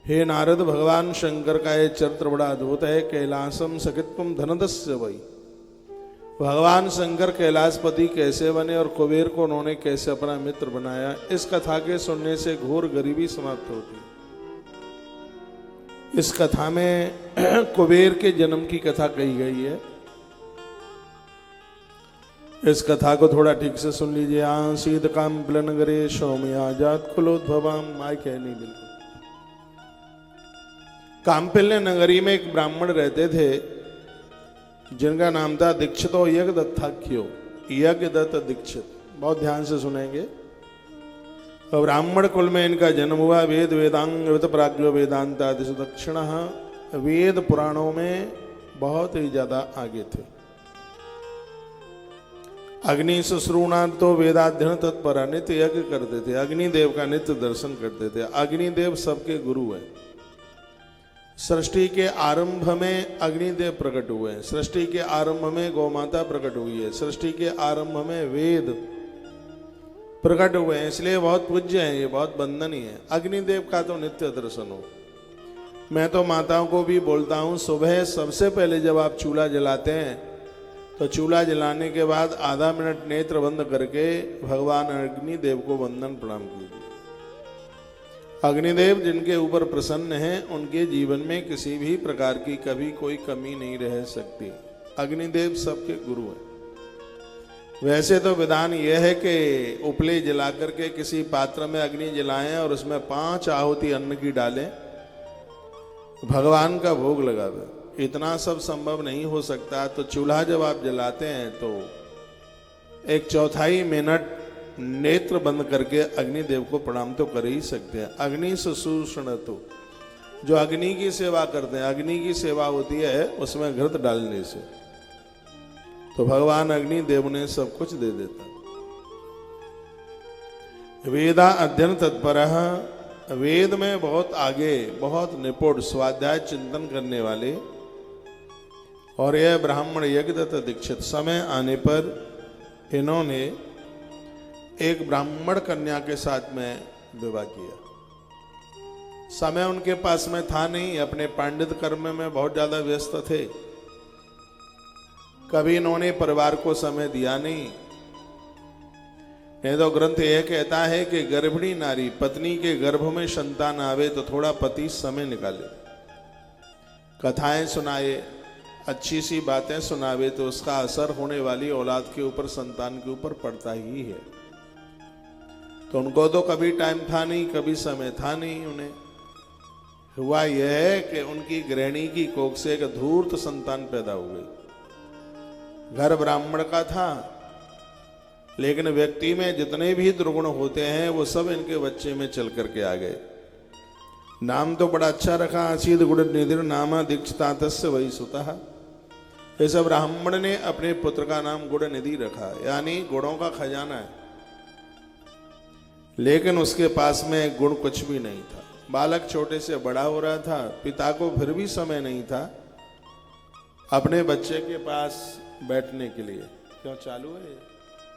हे नारद, भगवान शंकर का ये चरित्र बड़ा अद्भुत है। कैलासम सखित्वम धनदस्य वही। भगवान शंकर कैलाशपति कैसे बने और कुबेर को उन्होंने कैसे अपना मित्र बनाया, इस कथा के सुनने से घोर गरीबी समाप्त होती है। इस कथा में कुबेर के जन्म की कथा कही गई है। इस कथा को थोड़ा ठीक से सुन लीजिए। आसीद काम नगरे सौम्या जात कुलोद्भवाम। माय कहनी बिल्कुल। काम्पिल्य नगरी में एक ब्राह्मण रहते थे जिनका नाम था दीक्षितो यज्ञदत्ताख्यो। यज्ञदत्त दीक्षित। बहुत ध्यान से सुनेंगे। ब्राह्मण कुल में इनका जन्म हुआ। वेद वेदांग वित प्राज्ञो वेदांतादिश दक्षिण। वेद पुराणों में बहुत ही ज्यादा आगे थे। अग्नि शुश्रूणार्थ वेदाध्ययन तत्पर नित्य यज्ञ करते थे। अग्निदेव का नित्य दर्शन करते थे। अग्निदेव सबके गुरु हैं। सृष्टि के आरंभ में अग्निदेव प्रकट हुए हैं। सृष्टि के आरंभ में गौमाता प्रकट हुई है। सृष्टि के आरंभ में वेद प्रकट हुए हैं, इसलिए बहुत पूज्य हैं, ये बहुत वंदनीय है। अग्निदेव का तो नित्य दर्शन हो। मैं तो माताओं को भी बोलता हूँ, सुबह सबसे पहले जब आप चूल्हा जलाते हैं तो चूल्हा जलाने के बाद आधा मिनट नेत्र बंद करके भगवान अग्निदेव को वंदन प्रणाम कीजिए। अग्निदेव जिनके ऊपर प्रसन्न हैं उनके जीवन में किसी भी प्रकार की कभी कोई कमी नहीं रह सकती। अग्निदेव सबके गुरु हैं। वैसे तो विधान यह है कि उपले जला करके किसी पात्र में अग्नि जलाएं और उसमें 5 आहुति अन्न की डालें, भगवान का भोग लगावे। इतना सब संभव नहीं हो सकता। तो चूल्हा जब आप जलाते हैं तो 1/4 मिनट नेत्र बंद करके अग्निदेव को प्रणाम तो कर ही सकते हैं। अग्नि शुश्रूषण, तो जो अग्नि की सेवा करते हैं, अग्नि की सेवा होती है उसमें घृत डालने से, तो भगवान अग्निदेव ने सब कुछ दे देता। वेदा अध्ययन तत्पर। वेद में बहुत आगे, बहुत निपुण, स्वाध्याय चिंतन करने वाले। और यह ब्राह्मण यज्ञदत्त दीक्षित, समय आने पर इन्होंने एक ब्राह्मण कन्या के साथ में विवाह किया। समय उनके पास में था नहीं, अपने पांडित कर्म में बहुत ज्यादा व्यस्त थे। कभी इन्होंने परिवार को समय दिया नहीं। तो ग्रंथ यह कहता है कि गर्भिणी नारी पत्नी के गर्भ में संतान आवे तो थोड़ा पति समय निकाले, कथाएं सुनाए, अच्छी सी बातें सुनावे, तो उसका असर होने वाली औलाद के ऊपर, संतान के ऊपर पड़ता ही है। तो उनको तो कभी टाइम था नहीं, कभी समय था नहीं। उन्हें हुआ यह है कि उनकी गृहिणी की कोख से एक धूर्त संतान पैदा हो गई। घर ब्राह्मण का था, लेकिन व्यक्ति में जितने भी दुर्गुण होते हैं वो सब इनके बच्चे में चल करके आ गए। नाम तो बड़ा अच्छा रखा, आसीद गुण निधिर नामा दीक्षितातस्य वही सुतः। इस ब्राह्मण ने अपने पुत्र का नाम गुण निधि रखा, यानी गुणों का खजाना है। लेकिन उसके पास में गुण कुछ भी नहीं था। बालक छोटे से बड़ा हो रहा था, पिता को फिर भी समय नहीं था अपने बच्चे के पास बैठने के लिए। क्यों चालू है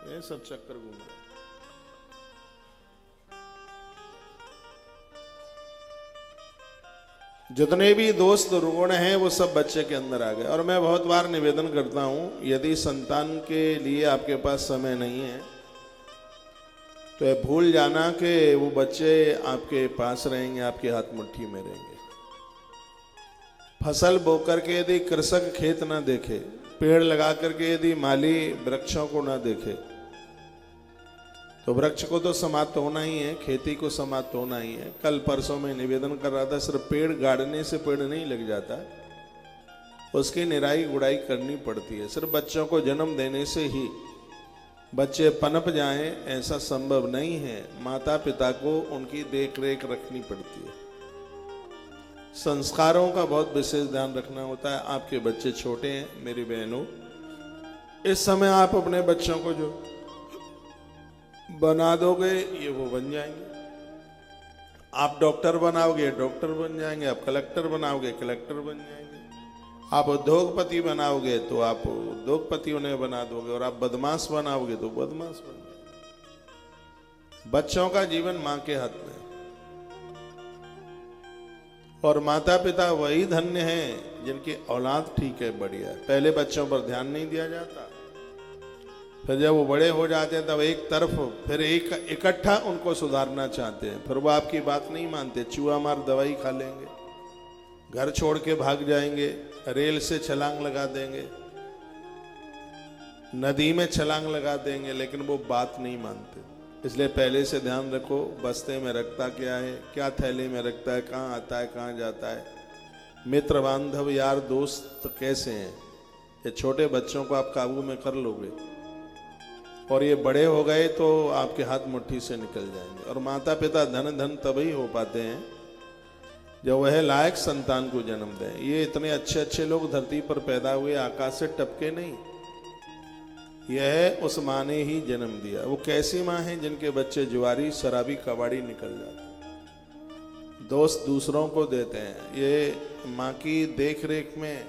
ये सब चक्कर घूम रहे। जितने भी दोस्त दुर्गुण हैं वो सब बच्चे के अंदर आ गए। और मैं बहुत बार निवेदन करता हूं, यदि संतान के लिए आपके पास समय नहीं है तो ये भूल जाना कि वो बच्चे आपके पास रहेंगे, आपके हाथ मुट्ठी में रहेंगे। फसल बोकर के यदि कृषक खेत ना देखे, पेड़ लगा करके यदि माली वृक्षों को ना देखे, तो वृक्ष को तो समाप्त होना ही है, खेती को समाप्त होना ही है। कल परसों में निवेदन कर रहा था, सिर्फ पेड़ गाड़ने से पेड़ नहीं लग जाता, उसकी निराई गुड़ाई करनी पड़ती है। सिर्फ बच्चों को जन्म देने से ही बच्चे पनप जाएं ऐसा संभव नहीं है। माता पिता को उनकी देख रेख रखनी पड़ती है। संस्कारों का बहुत विशेष ध्यान रखना होता है। आपके बच्चे छोटे हैं मेरी बहनों, इस समय आप अपने बच्चों को जो बना दोगे ये वो बन जाएंगे। आप डॉक्टर बनाओगे डॉक्टर बन जाएंगे, आप कलेक्टर बनाओगे कलेक्टर बन जाएंगे, आप उद्योगपति बनाओगे तो आप उद्योगपति उन्हें बना दोगे, और आप बदमाश बनाओगे तो बदमाश बन जाएंगे। बच्चों का जीवन मां के हाथ में। और माता पिता वही धन्य हैं जिनकी औलाद ठीक है, बढ़िया है। पहले बच्चों पर ध्यान नहीं दिया जाता, फिर जब वो बड़े हो जाते हैं तब एक तरफ फिर एक इकट्ठा उनको सुधारना चाहते हैं, फिर वो आपकी बात नहीं मानते, चूहा मार दवाई खा लेंगे, घर छोड़ के भाग जाएंगे, रेल से छलांग लगा देंगे, नदी में छलांग लगा देंगे, लेकिन वो बात नहीं मानते। इसलिए पहले से ध्यान रखो, बस्ते में रखता क्या है, क्या थैली में रखता है, कहाँ आता है, कहाँ जाता है, मित्र बांधव यार दोस्त कैसे हैं, ये छोटे बच्चों को आप काबू में कर लोगे और ये बड़े हो गए तो आपके हाथ मुट्ठी से निकल जाएंगे। और माता पिता धन तभी हो पाते हैं जब वह लायक संतान को जन्म दें। ये इतने अच्छे अच्छे लोग धरती पर पैदा हुए, आकाश से टपके नहीं, यह उस माँ ने ही जन्म दिया। वो कैसी माँ है जिनके बच्चे जुआरी शराबी कबाड़ी निकल जाते, दोस्त दूसरों को देते हैं। ये माँ की देख रेख में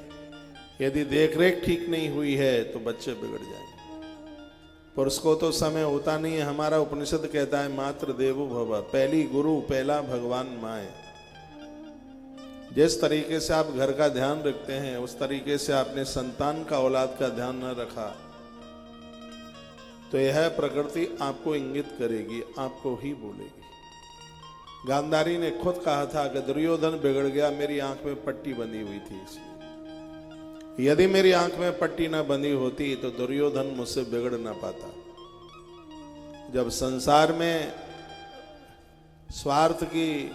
यदि देख रेख ठीक नहीं हुई है तो बच्चे बिगड़ जाएंगे। पर उसको तो समय होता नहीं है। हमारा उपनिषद कहता है मात्र देवो भव, पहली गुरु पहला भगवान माँ है। जिस तरीके से आप घर का ध्यान रखते हैं उस तरीके से आपने संतान का औलाद का ध्यान न रखा तो यह प्रकृति आपको इंगित करेगी, आपको ही बोलेगी। गांधारी ने खुद कहा था कि दुर्योधन बिगड़ गया, मेरी आंख में पट्टी बंधी हुई थी इसलिए। यदि मेरी आंख में पट्टी ना बंधी होती तो दुर्योधन मुझसे बिगड़ ना पाता। जब संसार में स्वार्थ की,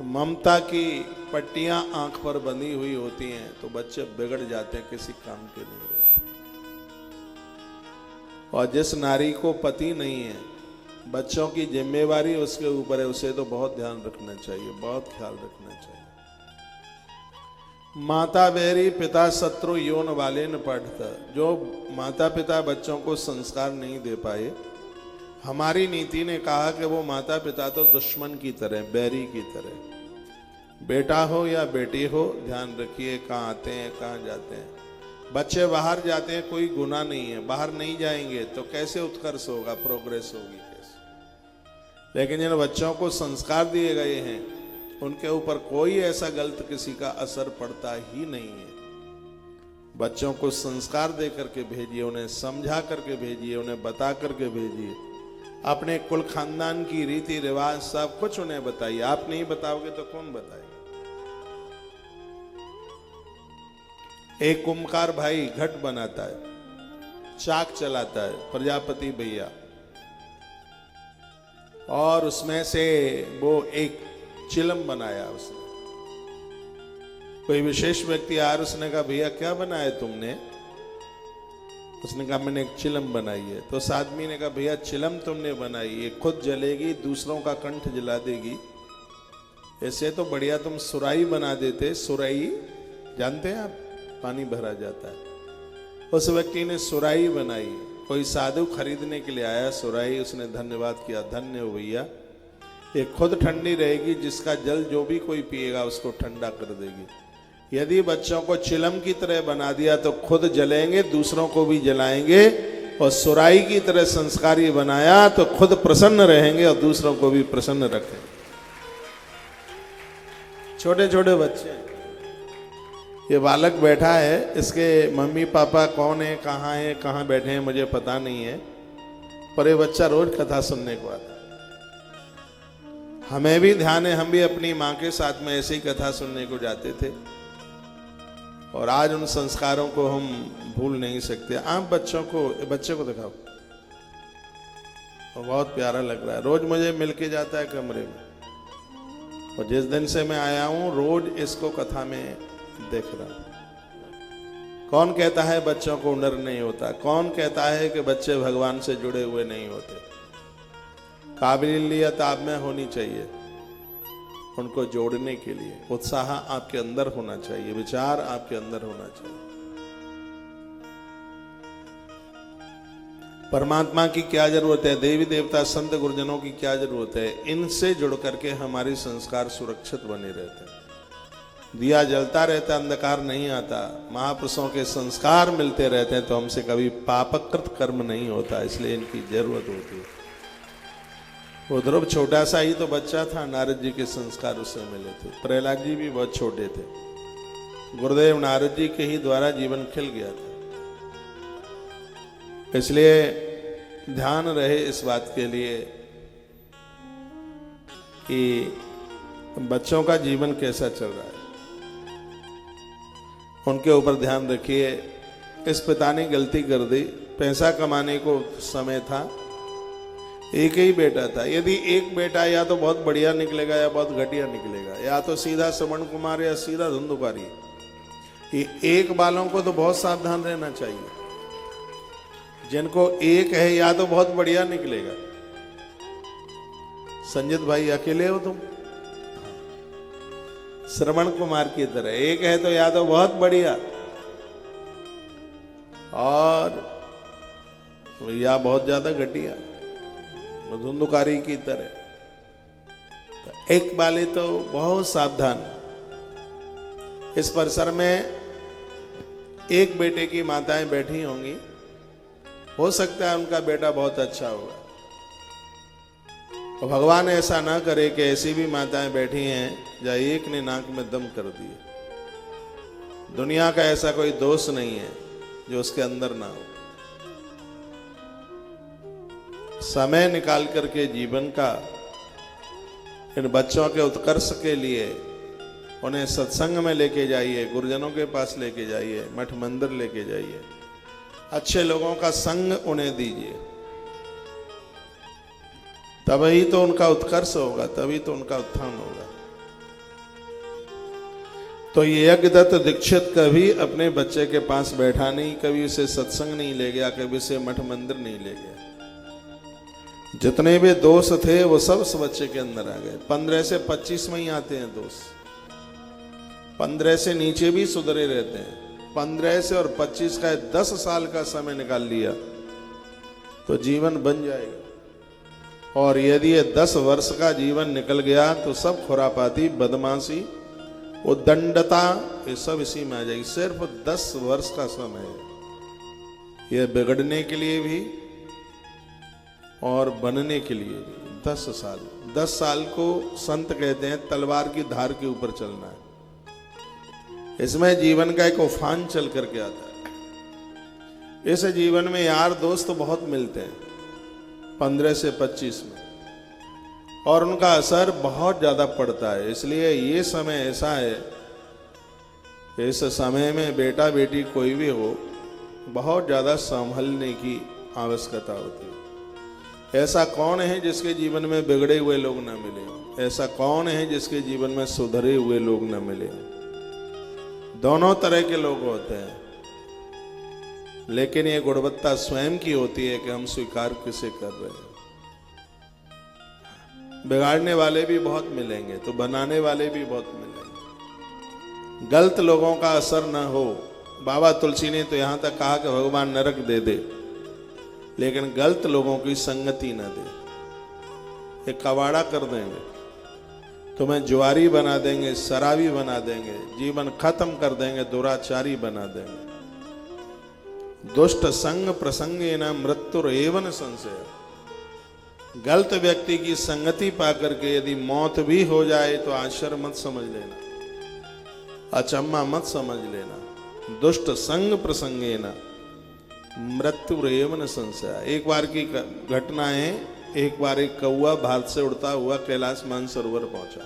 ममता की पट्टियां आंख पर बंधी हुई होती हैं तो बच्चे बिगड़ जाते हैं, किसी काम के नहीं रहते। और जिस नारी को पति नहीं है, बच्चों की जिम्मेवारी उसके ऊपर है, उसे तो बहुत ध्यान रखना चाहिए, बहुत ख्याल रखना चाहिए। माता बैरी पिता शत्रु यौन वाले न पढ़ता। जो माता पिता बच्चों को संस्कार नहीं दे पाए, हमारी नीति ने कहा कि वो माता पिता तो दुश्मन की तरह, बैरी की तरह। बेटा हो या बेटी हो, ध्यान रखिए कहाँ आते हैं कहाँ जाते हैं। बच्चे बाहर जाते हैं, कोई गुनाह नहीं है, बाहर नहीं जाएंगे तो कैसे उत्कर्ष होगा, प्रोग्रेस होगी कैसे। लेकिन जिन बच्चों को संस्कार दिए गए हैं उनके ऊपर कोई ऐसा गलत किसी का असर पड़ता ही नहीं है। बच्चों को संस्कार दे करके भेजिए, उन्हें समझा करके भेजिए, उन्हें बता करके भेजिए। अपने कुल खानदान की रीति रिवाज सब कुछ उन्हें बताइए। आप नहीं बताओगे तो कौन बताएगा। एक कुम्हार भाई घट बनाता है, चाक चलाता है, प्रजापति भैया, और उसमें से वो एक चिलम बनाया उसने। कोई विशेष व्यक्ति आया, उसने कहा भैया क्या बनाया तुमने? उसने कहा मैंने एक चिलम बनाई है। तो उस आदमी ने कहा भैया चिलम तुमने बनाई, ये खुद जलेगी, दूसरों का कंठ जला देगी, ऐसे तो बढ़िया तुम सुराही बना देते। सुराही जानते हैं आप, पानी भरा जाता है। उस व्यक्ति ने सुराही बनाई। कोई साधु खरीदने के लिए आया सुराही, उसने धन्यवाद किया, धन्य हो भैया, ये खुद ठंडी रहेगी, जिसका जल जो भी कोई पिएगा उसको ठंडा कर देगी। यदि बच्चों को चिलम की तरह बना दिया तो खुद जलेंगे, दूसरों को भी जलाएंगे। और सुराही की तरह संस्कारी बनाया तो खुद प्रसन्न रहेंगे और दूसरों को भी प्रसन्न रखेंगे। छोटे छोटे बच्चे, ये बालक बैठा है, इसके मम्मी पापा कौन है, कहाँ बैठे हैं मुझे पता नहीं है, पर ये बच्चा रोज कथा सुनने को आता है। हमें भी ध्यान है, हम भी अपनी माँ के साथ में ऐसी कथा सुनने को जाते थे और आज उन संस्कारों को हम भूल नहीं सकते। आप बच्चे को दिखाओ, वो बहुत प्यारा लग रहा है, रोज मुझे मिलके जाता है कमरे में, और जिस दिन से मैं आया हूं रोज इसको कथा में देख रहा हूं। कौन कहता है बच्चों को हुनर नहीं होता? कौन कहता है कि बच्चे भगवान से जुड़े हुए नहीं होते? काबिलियत आप में होनी चाहिए, उनको जोड़ने के लिए उत्साह आपके अंदर होना चाहिए, विचार आपके अंदर होना चाहिए। परमात्मा की क्या जरूरत है, देवी देवता संत गुरुजनों की क्या जरूरत है? इनसे जुड़ करके हमारे संस्कार सुरक्षित बने रहते हैं। दिया जलता रहता, अंधकार नहीं आता। महापुरुषों के संस्कार मिलते रहते हैं तो हमसे कभी पापकृत कर्म नहीं होता, इसलिए इनकी जरूरत होती है। वो ध्रुव छोटा सा ही तो बच्चा था, नारद जी के संस्कार उससे मिले थे। प्रहलाद जी भी बहुत छोटे थे, गुरुदेव नारद जी के ही द्वारा जीवन खिल गया था। इसलिए ध्यान रहे इस बात के लिए कि बच्चों का जीवन कैसा चल रहा है, उनके ऊपर ध्यान रखिए। इस पिता ने गलती कर दी, पैसा कमाने को समय था, एक ही बेटा था। यदि एक बेटा या तो बहुत बढ़िया निकलेगा या बहुत घटिया निकलेगा, या तो सीधा श्रवण कुमार या सीधा धुंधुकारी। ये एक बालों को तो बहुत सावधान रहना चाहिए। जिनको एक है या तो बहुत बढ़िया निकलेगा। संजीत भाई अकेले हो तुम, श्रवण कुमार की तरह एक है तो या तो बहुत बढ़िया और या बहुत ज्यादा घटिया, धुंधुकारी की तरह। तो एक वाले तो बहुत सावधान। इस परिसर में एक बेटे की माताएं बैठी होंगी, हो सकता है उनका बेटा बहुत अच्छा होगा। और भगवान ऐसा ना करे कि ऐसी भी माताएं बैठी हैं जहाँ एक ने नाक में दम कर दिए। दुनिया का ऐसा कोई दोष नहीं है जो उसके अंदर ना हो। समय निकाल करके जीवन का इन बच्चों के उत्कर्ष के लिए उन्हें सत्संग में लेके जाइए, गुरुजनों के पास लेके जाइए, मठ मंदिर लेके जाइए, अच्छे लोगों का संग उन्हें दीजिए। तभी तो उनका उत्कर्ष होगा, तभी तो उनका उत्थान होगा। तो ये यज्ञदत्त दीक्षित कभी अपने बच्चे के पास बैठा नहीं, कभी उसे सत्संग नहीं ले गया, कभी उसे मठ मंदिर नहीं ले गया। जितने भी दोष थे वो सब उस बच्चे के अंदर आ गए। 15 से 25 में ही आते हैं दोष, 15 से नीचे भी सुधरे रहते हैं। 15 से और 25 का 10 साल का समय निकाल लिया तो जीवन बन जाएगा। और यदि ये 10 वर्ष का जीवन निकल गया तो सब खुरापाती, बदमाशी, उद्दंडता, ये सब इसी में आ जाएगी। सिर्फ 10 वर्ष का समय है ये बिगड़ने के लिए भी और बनने के लिए भी। 10 साल, 10 साल को संत कहते हैं तलवार की धार के ऊपर चलना है। इसमें जीवन का एक उफान चल करके आता है। इस जीवन में यार दोस्त बहुत मिलते हैं 15 से 25 में, और उनका असर बहुत ज्यादा पड़ता है। इसलिए ये समय ऐसा है, इस समय में बेटा बेटी कोई भी हो, बहुत ज्यादा संभलने की आवश्यकता होती है। ऐसा कौन है जिसके जीवन में बिगड़े हुए लोग न मिले? ऐसा कौन है जिसके जीवन में सुधरे हुए लोग न मिले? दोनों तरह के लोग होते हैं, लेकिन ये गुणवत्ता स्वयं की होती है कि हम स्वीकार किसे कर रहे हैं। बिगाड़ने वाले भी बहुत मिलेंगे तो बनाने वाले भी बहुत मिलेंगे। गलत लोगों का असर न हो। बाबा तुलसी ने तो यहां तक कहा कि भगवान नरक दे दे, लेकिन गलत लोगों की संगति न दे। एक कवाड़ा कर देंगे, तुम्हें जुआरी बना देंगे, शराबी बना देंगे, जीवन खत्म कर देंगे, दुराचारी बना देंगे। दुष्ट संग प्रसंगे न मृत्युरेवन संशय। गलत व्यक्ति की संगति पाकर के यदि मौत भी हो जाए तो आश्चर्य मत समझ लेना, अचम्मा मत समझ लेना। दुष्ट संग प्रसंगे न मृत्युरेवन संशय। एक बार की घटना है, एक बार एक कौवा भारत से उड़ता हुआ कैलाश मानसरोवर पहुंचा।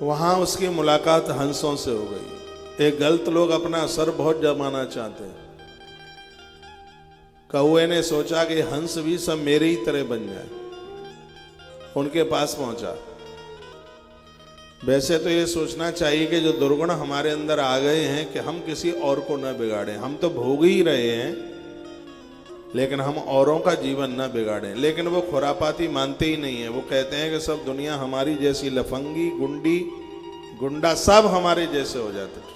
वहां उसकी मुलाकात हंसों से हो गई। एक गलत लोग अपना असर बहुत जमाना चाहते हैं। कौवे ने सोचा कि हंस भी सब मेरे ही तरह बन जाए, उनके पास पहुंचा। वैसे तो ये सोचना चाहिए कि जो दुर्गुण हमारे अंदर आ गए हैं कि हम किसी और को न बिगाड़ें। हम तो भोग ही रहे हैं, लेकिन हम औरों का जीवन न बिगाड़ें। लेकिन वो खुरापाती मानते ही नहीं है। वो कहते हैं कि सब दुनिया हमारी जैसी, लफंगी, गुंडी, गुंडा सब हमारे जैसे हो जाते।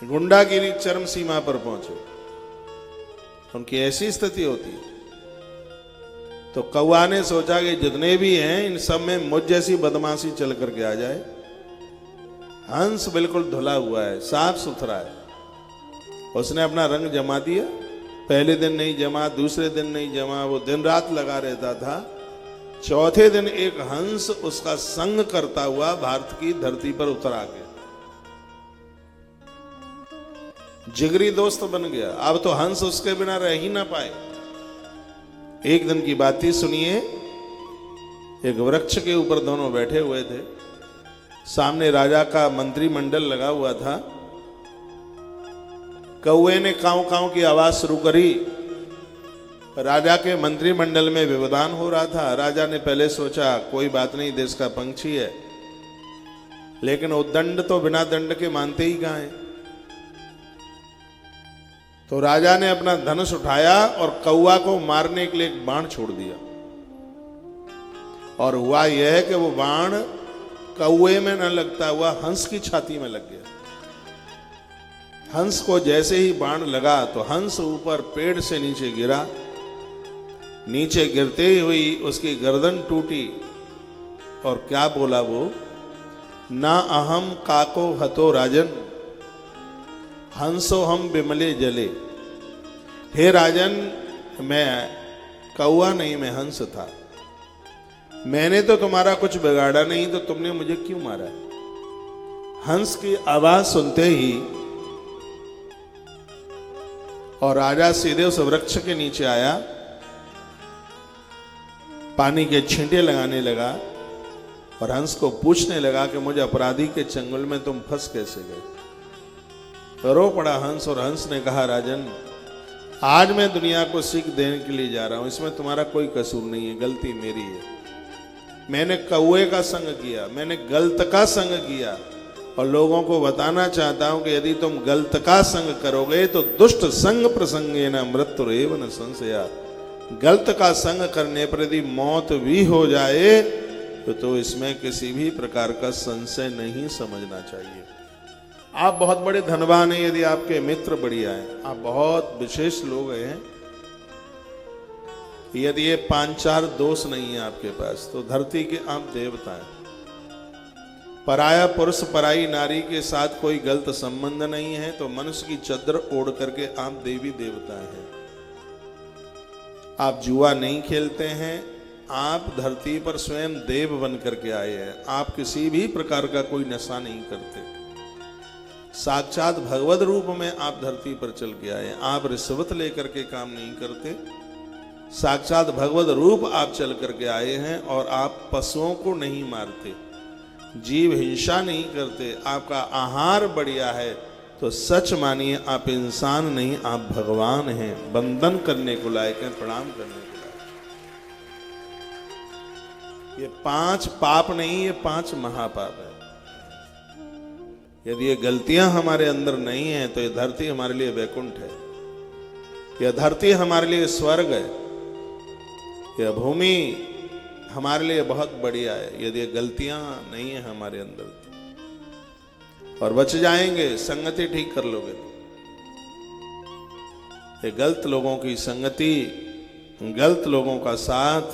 गुंडागिरी चरम सीमा पर पहुंचे, उनकी ऐसी स्थिति होती है। तो कौवा ने सोचा कि जितने भी हैं इन सब में मुझ जैसी बदमाशी चल करके आ जाए। हंस बिल्कुल धुला हुआ है, साफ सुथरा है। उसने अपना रंग जमा दिया, पहले दिन नहीं जमा, दूसरे दिन नहीं जमा, वो दिन रात लगा रहता था। चौथे दिन एक हंस उसका संग करता हुआ भारत की धरती पर उतर आ गया, जिगरी दोस्त बन गया। अब तो हंस उसके बिना रह ही ना पाए। एक दिन की बात ही सुनिए। एक वृक्ष के ऊपर दोनों बैठे हुए थे, सामने राजा का मंत्रिमंडल लगा हुआ था। कौवे ने काऊ काऊ की आवाज शुरू करी। राजा के मंत्रिमंडल में व्यवधान हो रहा था। राजा ने पहले सोचा कोई बात नहीं, देश का पंछी है, लेकिन उद्दंड तो बिना दंड के मानते ही कहां है। तो राजा ने अपना धनुष उठाया और कौवा को मारने के लिए एक बाण छोड़ दिया। और हुआ यह है कि वो बाण कौवे में न लगता हुआ हंस की छाती में लग गया। हंस को जैसे ही बाण लगा तो हंस ऊपर पेड़ से नीचे गिरा। नीचे गिरते हुई उसकी गर्दन टूटी और क्या बोला वो, ना अहम काको हतो राजन, हंसो हम बिमले जले। हे राजन, मैं कौवा नहीं, मैं हंस था। मैंने तो तुम्हारा कुछ बिगाड़ा नहीं, तो तुमने मुझे क्यों मारा? हंस की आवाज सुनते ही और राजा सीधे उस वृक्ष के नीचे आया, पानी के छींटे लगाने लगा और हंस को पूछने लगा कि मुझे अपराधी के चंगुल में तुम फंस कैसे गए। रो पड़ा हंस और हंस ने कहा, राजन, आज मैं दुनिया को सीख देने के लिए जा रहा हूं, इसमें तुम्हारा कोई कसूर नहीं है, गलती मेरी है। मैंने कौवे का संग किया, मैंने गलत का संग किया और लोगों को बताना चाहता हूं कि यदि तुम गलत का संग करोगे तो दुष्ट संग प्रसंगे न मृत्युरेव न संशया। गलत का संग करने पर यदि मौत भी हो जाए तो इसमें किसी भी प्रकार का संशय नहीं समझना चाहिए। आप बहुत बड़े धनवान हैं यदि आपके मित्र बढ़िया हैं, आप बहुत विशेष लोग हैं, यदि ये 5-4 दोष नहीं है आपके पास तो धरती के आप देवता हैं। पराया पुरुष पराई नारी के साथ कोई गलत संबंध नहीं है तो मनुष्य की चद्दर ओढ़ करके आप देवी देवता हैं। आप जुआ नहीं खेलते हैं, आप धरती पर स्वयं देव बन करके आए हैं। आप किसी भी प्रकार का कोई नशा नहीं करते, साक्षात भगवत रूप में आप धरती पर चल के आए। आप रिश्वत लेकर के काम नहीं करते, साक्षात भगवत रूप आप चल करके आए हैं। और आप पशुओं को नहीं मारते, जीव हिंसा नहीं करते, आपका आहार बढ़िया है। तो सच मानिए आप इंसान नहीं, आप भगवान हैं। वंदन करने को लायक हैं, प्रणाम करने को लायक। ये 5 पाप नहीं, ये 5 महापाप है। यदि ये गलतियां हमारे अंदर नहीं है तो ये धरती हमारे लिए वैकुंठ है, यह धरती हमारे लिए स्वर्ग है, यह भूमि हमारे लिए बहुत बढ़िया है। यदि ये गलतियां नहीं है हमारे अंदर और बच जाएंगे, संगति ठीक कर लोगे तो। ये गलत लोगों की संगति, गलत लोगों का साथ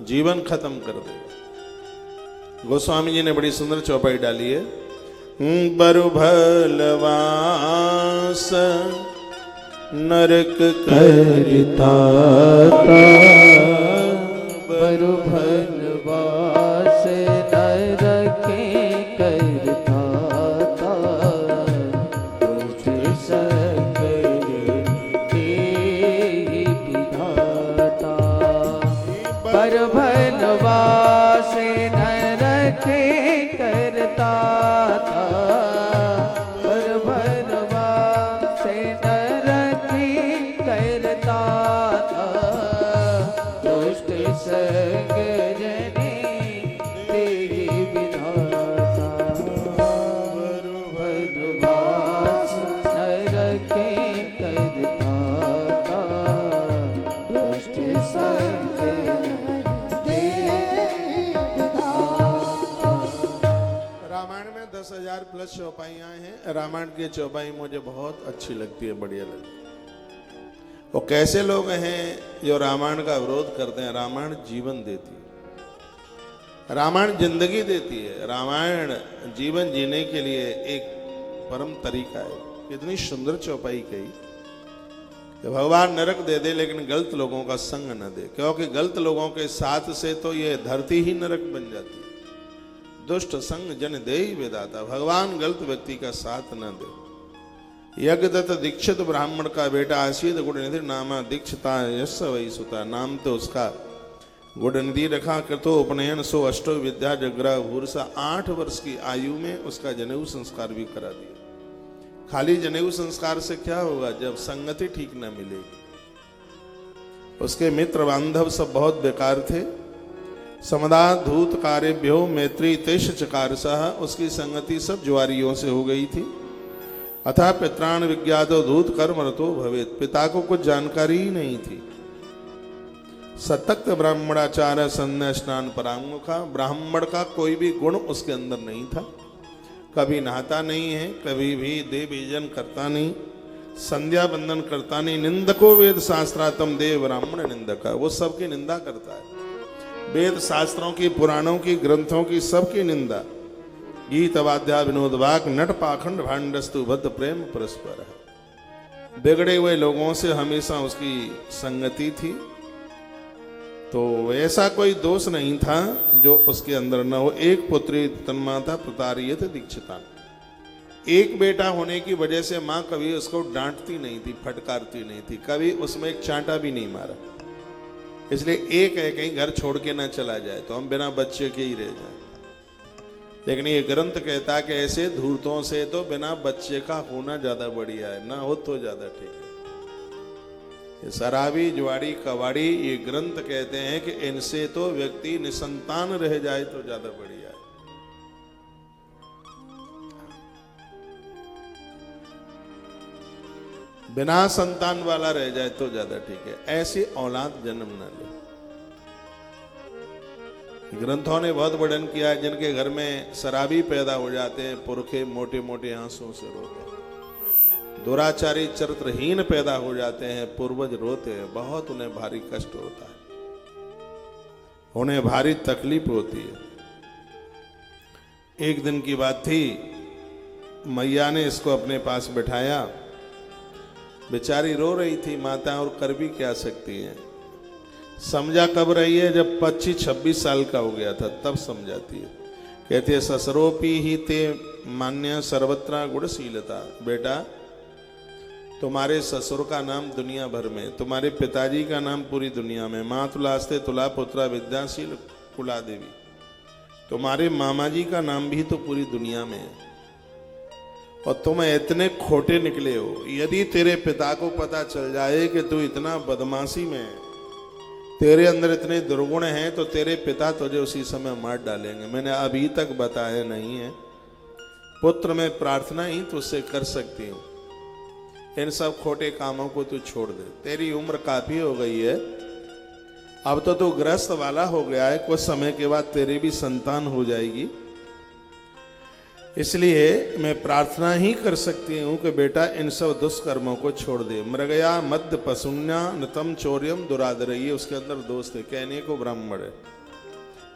जीवन खत्म कर देगा। गोस्वामी जी ने बड़ी सुंदर चौपाई डाली है। बरु भलवास नरक करता, बरु भलवास नरक करता, तुझ संग तेहि विधाता। बरु भलवास नरक करता, प्लस चौपाइयां हैं। रामायण की चौपाई मुझे बहुत अच्छी लगती है, बढ़िया लगती है। वो कैसे लोग हैं जो रामायण का विरोध करते हैं? रामायण जीवन देती है, रामायण जिंदगी देती है, रामायण जीवन जीने के लिए एक परम तरीका है। कितनी सुंदर चौपाई कही। कि भगवान नरक दे दे लेकिन गलत लोगों का संग न दे, क्योंकि गलत लोगों के साथ से तो ये धरती ही नरक बन जाती है। दुष्ट संग जन दे ही विधाता, भगवान गलत व्यक्ति का साथ न दे। यज्ञदत्त दीक्षित ब्राह्मण का बेटा आशीत गुणनिधि नामा दीक्षिता यश वही सुता, नाम तो उसका गुणनिधि रखा। कृतो उपनयन सो अष्टो विद्या जग्रह भूरसा, 8 वर्ष की आयु में उसका जनेऊ संस्कार भी करा दिया। खाली जनेऊ संस्कार से क्या होगा जब संगति ठीक न मिलेगी। उसके मित्र बांधव सब बहुत बेकार थे। समदा धूत कार्यभ्यो मैत्री तेष चकार सह, उसकी संगति सब जुआरियों से हो गई थी। अथा पित्राण विज्ञातो धूत कर्म रतो भवेत, पिता को कुछ जानकारी ही नहीं थी। सतक्त ब्राह्मणाचार संन्यास स्नान परांगमुखा, ब्राह्मण का कोई भी गुण उसके अंदर नहीं था। कभी नहाता नहीं है, कभी भी देव भीजन करता नहीं, संध्या बंदन करता नहीं। निंदको वेद शास्त्रातम देव ब्राह्मण निंदका, वो सबकी निंदा करता है। वेद शास्त्रों की, पुराणों की, ग्रंथों की सबकी निंदा। गीत वाद्या विनोद वाक नट पाखंड भांडस्तु भद्र प्रेम परस्पर है। बिगड़े हुए लोगों से हमेशा उसकी संगति थी। तो ऐसा कोई दोष नहीं था जो उसके अंदर न हो। एक पुत्री तन्माता प्रतारियत दीक्षिता, एक बेटा होने की वजह से माँ कभी उसको डांटती नहीं थी, फटकारती नहीं थी, कभी उसमें एक चांटा भी नहीं मारा। इसलिए एक है कहीं घर छोड़ के ना चला जाए तो हम बिना बच्चे के ही रह जाए। लेकिन ये ग्रंथ कहता है कि ऐसे धूर्तों से तो बिना बच्चे का होना ज्यादा बढ़िया है, ना हो तो ज्यादा ठीक है। ये शराबी जुआड़ी कबाड़ी ये ग्रंथ कहते हैं कि इनसे तो व्यक्ति निसंतान रह जाए तो ज्यादा बढ़िया है। बिना संतान वाला रह जाए तो ज्यादा ठीक है, ऐसी औलाद जन्म न ले। ग्रंथों ने बहुत वर्णन किया है, जिनके घर में शराबी पैदा हो जाते हैं, पुरखे मोटे मोटे आंसुओं से रोते हैं। दुराचारी चरित्रहीन पैदा हो जाते हैं, पूर्वज रोते हैं, बहुत उन्हें भारी कष्ट होता है, उन्हें भारी तकलीफ होती है। एक दिन की बात थी, मैया ने इसको अपने पास बिठाया। बेचारी रो रही थी माता, और कर भी क्या सकती हैं। समझा कब रही है, जब 25-26 साल का हो गया था तब समझाती है। कहती है ससरोपी ही ते मान्य सर्वत्र गुणशीलता, बेटा तुम्हारे ससुर का नाम दुनिया भर में, तुम्हारे पिताजी का नाम पूरी दुनिया में, माँ तुलास्ते तुला पुत्रा विद्याशील कुला देवी, तुम्हारे मामा जी का नाम भी तो पूरी दुनिया में है। और तुम इतने खोटे निकले हो, यदि तेरे पिता को पता चल जाए कि तू इतना बदमाशी में है, तेरे अंदर इतने दुर्गुण हैं, तो तेरे पिता तुझे उसी समय मार डालेंगे। मैंने अभी तक बताया नहीं है। पुत्र में प्रार्थना ही तुझसे कर सकती हूँ, इन सब खोटे कामों को तू छोड़ दे। तेरी उम्र काफी हो गई है, अब तो तू गृहस्थ वाला हो गया है, कुछ समय के बाद तेरी भी संतान हो जाएगी। इसलिए मैं प्रार्थना ही कर सकती हूँ कि बेटा इन सब दुष्कर्मों को छोड़ दे। मृगया मध्य पशुन्या नतम चौर्यम दुरादर, ये उसके अंदर दोष थे, कहने को ब्राह्मण है।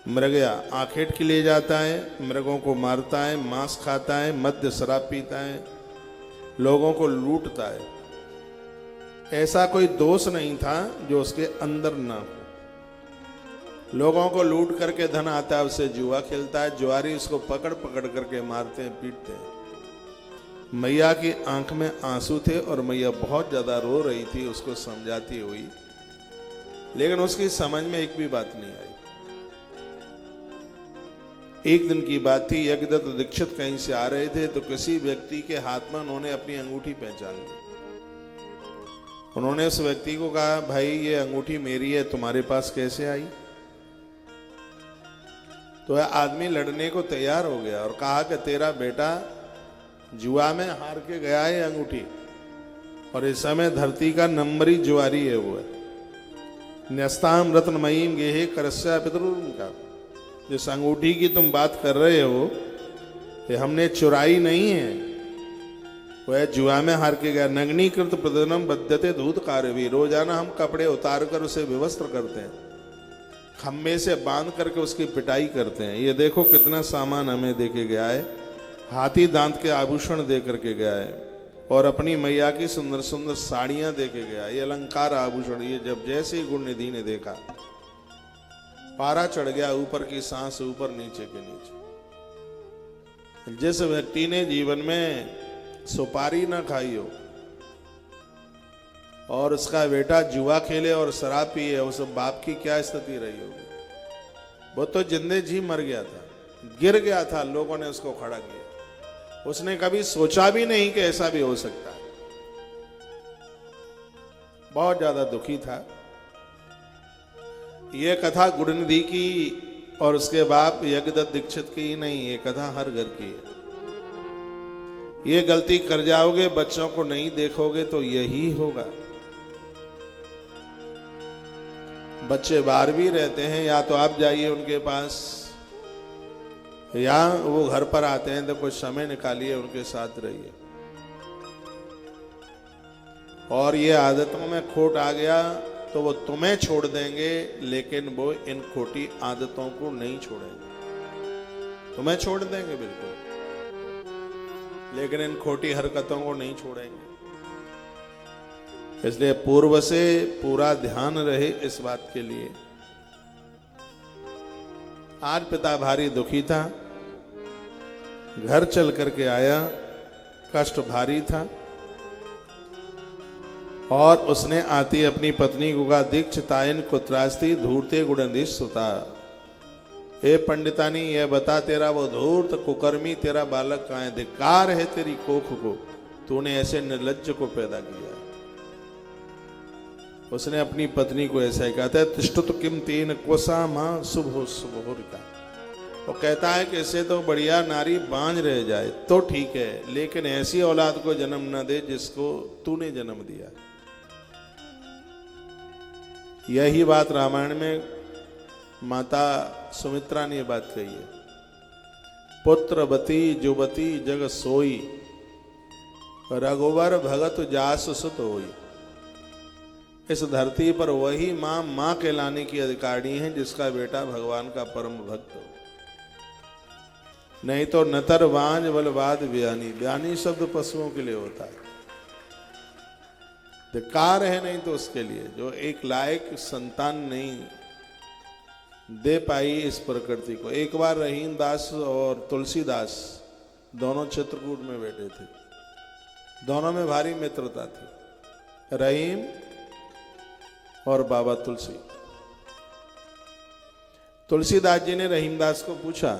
मृगया आखेट के लिए जाता है, मृगों को मारता है, मांस खाता है, मद्य शराब पीता है, लोगों को लूटता है। ऐसा कोई दोष नहीं था जो उसके अंदर ना हो। लोगों को लूट करके धन आता है, उससे जुआ खेलता है, जुआरी उसको पकड़ पकड़ करके मारते हैं, पीटते हैं। मैया की आंख में आंसू थे और मैया बहुत ज्यादा रो रही थी उसको समझाती हुई, लेकिन उसकी समझ में एक भी बात नहीं आई। एक दिन की बात थी, यज्ञदत्त दीक्षित कहीं से आ रहे थे तो किसी व्यक्ति के हाथ में उन्होंने अपनी अंगूठी पहचान ली। उन्होंने उस व्यक्ति को कहा, भाई ये अंगूठी मेरी है, तुम्हारे पास कैसे आई? तो वह आदमी लड़ने को तैयार हो गया और कहा कि तेरा बेटा जुआ में हार के गया है अंगूठी, और इस समय धरती का नंबरी जुआरी है वो है। न्यस्ताम रत्नमयीम गेहे करस्या पितरुम का, जिस अंगूठी की तुम बात कर रहे हो ये हमने चुराई नहीं है, वह जुआ में हार के गया। नग्नीकृत प्रदनम बद्धते धूत कार्य भी, रोजाना हम कपड़े उतार कर उसे विवस्त्र करते हैं, खम्भे से बांध करके उसकी पिटाई करते हैं। ये देखो कितना सामान हमें दे के गया है, हाथी दांत के आभूषण दे करके गया है, और अपनी मैया की सुंदर सुंदर साड़ियां देके गया। ये अलंकार आभूषण, ये जब जैसे ही गुण निधि ने देखा, पारा चढ़ गया, ऊपर की सांस ऊपर, नीचे के नीचे। जिस व्यक्ति ने जीवन में सुपारी ना खाई हो और उसका बेटा जुआ खेले और शराब पिए, उस बाप की क्या स्थिति रही होगी। वो तो जिंदे जी मर गया था, गिर गया था, लोगों ने उसको खड़ा किया। उसने कभी सोचा भी नहीं कि ऐसा भी हो सकता है। बहुत ज्यादा दुखी था। ये कथा गुरुनिधि की और उसके बाप यज्ञदत्त दीक्षित की ही नहीं, ये कथा हर घर की है। ये गलती कर जाओगे, बच्चों को नहीं देखोगे तो यही होगा। बच्चे बाहर भी रहते हैं, या तो आप जाइए उनके पास, या वो घर पर आते हैं, तो कुछ समय निकालिए, उनके साथ रहिए। और ये आदतों में खोट आ गया तो वो तुम्हें छोड़ देंगे, लेकिन वो इन खोटी आदतों को नहीं छोड़ेंगे। तुम्हें छोड़ देंगे बिल्कुल, लेकिन इन खोटी हरकतों को नहीं छोड़ेंगे। इसलिए पूर्व से पूरा ध्यान रहे इस बात के लिए। आज पिता भारी दुखी था, घर चल करके आया, कष्ट भारी था, और उसने आती अपनी पत्नी को कहा, दीक्षितायन कुत्रास्ति धूर्ते गुणनिधि सुता। हे पंडितानी, यह बता, तेरा वो धूर्त कुकर्मी तेरा बालक कहाँ है? धिक्कार है तेरी कोख को, तूने ऐसे निर्लज्ज को पैदा किया। उसने अपनी पत्नी को ऐसा ही कहता है, तिष्ठुत किम तेन कोसा मां शुभ शुभ का। वो कहता है कि इससे तो बढ़िया नारी बांझ रह जाए तो ठीक है, लेकिन ऐसी औलाद को जन्म न दे जिसको तूने जन्म दिया। यही बात रामायण में माता सुमित्रा ने बात कही है। पुत्रवती जुवती जग सोई, रघुवर भगत जास सुत होई। इस धरती पर वही मां मां कहलाने की अधिकारी है जिसका बेटा भगवान का परम भक्त हो। नहीं तो नतर वांझ बलवाद व्यानी, व्यानी शब्द पशुओं के लिए होता है। धिक्कार है नहीं तो उसके लिए जो एक लायक संतान नहीं दे पाई इस प्रकृति को। एक बार रहीम दास और तुलसीदास दोनों चित्रकूट में बैठे थे। दोनों में भारी मित्रता थी, रहीम और बाबा तुलसी। तुलसीदास जी ने रहीमदास को पूछा,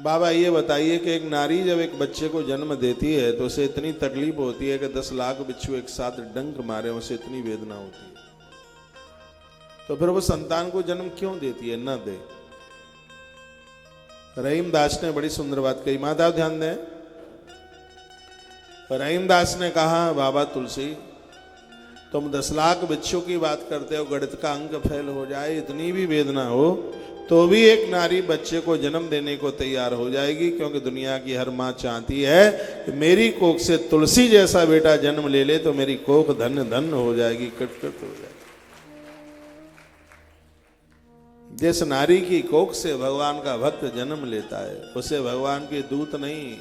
बाबा ये बताइए कि एक नारी जब एक बच्चे को जन्म देती है तो उसे इतनी तकलीफ होती है कि 10 लाख बिच्छू एक साथ डंक मारे, उसे इतनी वेदना होती है, तो फिर वो संतान को जन्म क्यों देती है? न दे। रहीमदास ने बड़ी सुंदर बात कही, माता ध्यान दें। रहीमदास ने कहा, बाबा तुलसी, तुम 10 लाख बिच्छू की बात करते हो, गणित का अंक फेल हो जाए, इतनी भी वेदना हो तो भी एक नारी बच्चे को जन्म देने को तैयार हो जाएगी, क्योंकि दुनिया की हर मां चाहती है कि मेरी कोख से तुलसी जैसा बेटा जन्म ले ले तो मेरी कोख धन्य धन्य हो जाएगी, कटकट हो जाएगी। जिस नारी की कोख से भगवान का भक्त जन्म लेता है उसे भगवान के दूत नहीं,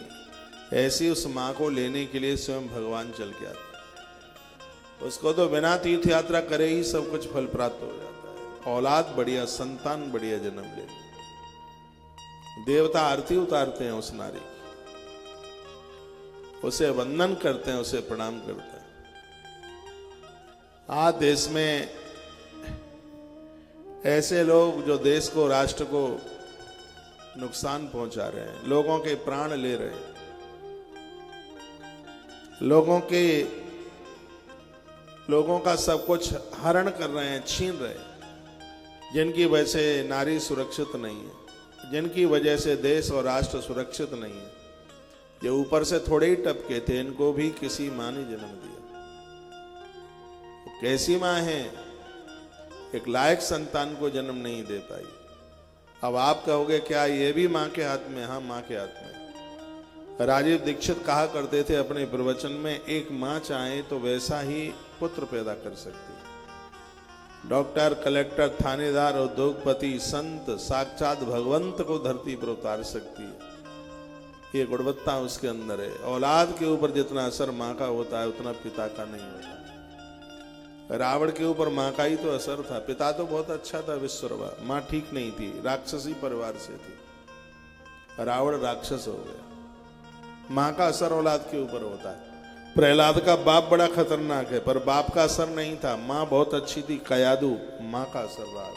ऐसी उस मां को लेने के लिए स्वयं भगवान चल के आते। उसको तो बिना तीर्थ यात्रा करे ही सब कुछ फल प्राप्त हो जाता है। औलाद बढ़िया, संतान बढ़िया जन्म ले। देवता आरती उतारते हैं उस नारी की, उसे वंदन करते हैं, उसे प्रणाम करते हैं। आज देश में ऐसे लोग जो देश को, राष्ट्र को नुकसान पहुंचा रहे हैं, लोगों के प्राण ले रहे हैं, लोगों का सब कुछ हरण कर रहे हैं, छीन रहे हैं, जिनकी वजह से नारी सुरक्षित नहीं है, जिनकी वजह से देश और राष्ट्र सुरक्षित नहीं है। ये ऊपर से थोड़े ही टपके थे, इनको भी किसी मां ने जन्म दिया। कैसी मां है? एक लायक संतान को जन्म नहीं दे पाई। अब आप कहोगे क्या ये भी मां के हाथ में? हाँ, मां के हाथ में। राजीव दीक्षित कहा करते थे अपने प्रवचन में, एक मां चाहे तो वैसा ही पुत्र पैदा कर सकती है। डॉक्टर, कलेक्टर, थानेदार, उद्योगपति, संत, साक्षात भगवंत को धरती पर उतार सकती है। ये गुणवत्ता उसके अंदर है। औलाद के ऊपर जितना असर माँ का होता है उतना पिता का नहीं होता। रावण के ऊपर माँ का ही तो असर था, पिता तो बहुत अच्छा था विश्वकर्मा, माँ ठीक नहीं थी, राक्षसी परिवार से थी, रावण राक्षस हो गया। माँ का असर औलाद के ऊपर होता है। प्रहलाद का बाप बड़ा खतरनाक है, पर बाप का असर नहीं था, माँ बहुत अच्छी थी, कयादू, माँ का असर रहा।